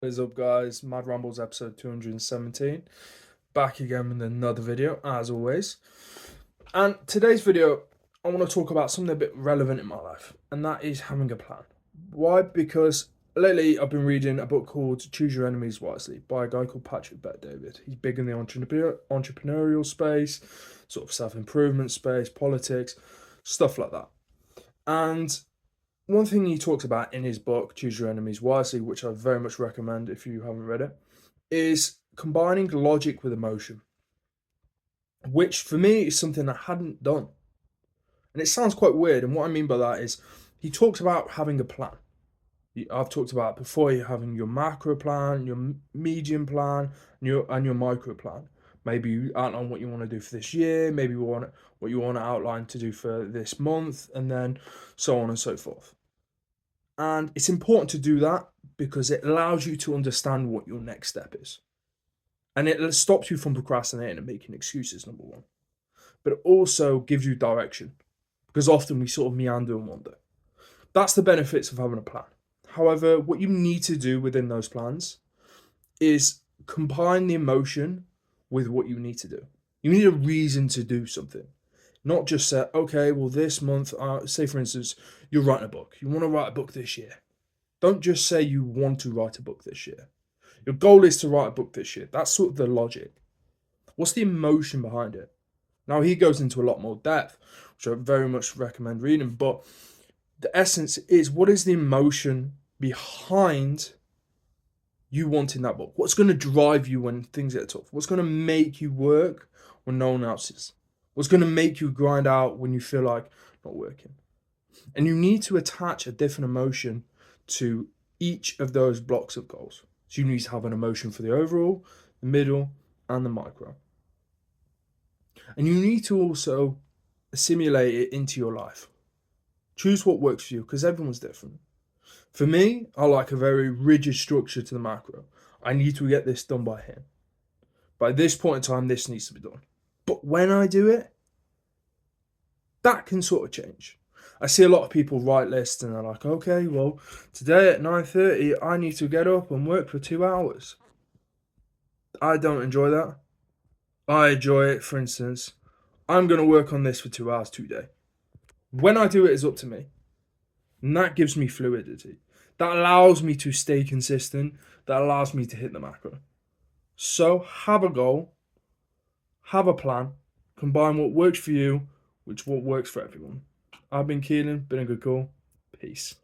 What is up, guys? Mad Rambles episode 217. Back again with another video, as always. And today's video, I want to talk about something a bit relevant in my life, and that is having a plan. Why? Because lately I've been reading a book called Choose Your Enemies Wisely by a guy called Patrick Bet-David. He's big in the entrepreneurial space, sort of self-improvement space, politics, stuff like that. And one thing he talks about in his book, Choose Your Enemies Wisely, which I very much recommend if you haven't read it, is combining logic with emotion, which for me is something I hadn't done. And it sounds quite weird. And what I mean by that is he talks about having a plan. I've talked about before you having your macro plan, your medium plan, and your micro plan. Maybe you outline what you want to do for this year, maybe what you want to outline to do for this month, and then so on and so forth. And it's important to do that because it allows you to understand what your next step is. And it stops you from procrastinating and making excuses, number one. But it also gives you direction because often we sort of meander and wander. That's the benefits of having a plan. However, what you need to do within those plans is combine the emotion with what you need to do. You need a reason to do something. Not just say, okay, well, this month, say for instance, you're writing a book. You want to write a book this year. Don't just say you want to write a book this year. Your goal is to write a book this year. That's sort of the logic. What's the emotion behind it? Now, he goes into a lot more depth, which I very much recommend reading, but the essence is what is the emotion behind you wanting that book? What's going to drive you when things get tough? What's going to make you work when no one else is? What's going to make you grind out when you feel like not working? And you need to attach a different emotion to each of those blocks of goals. So you need to have an emotion for the overall, the middle, and the micro. And you need to also assimilate it into your life. Choose what works for you because everyone's different. For me, I like a very rigid structure to the macro. I need to get this done by here. By this point in time, this needs to be done. But when I do it, that can sort of change. I see a lot of people write lists and they're like, okay, well, today at 9:30, I need to get up and work for 2 hours. I don't enjoy that. I enjoy it, for instance, I'm going to work on this for 2 hours today. When I do it, it's up to me. And that gives me fluidity. That allows me to stay consistent. That allows me to hit the macro. So have a goal, have a plan, combine what works for you, which what works for everyone. I've been Keelan, been a good call. Peace.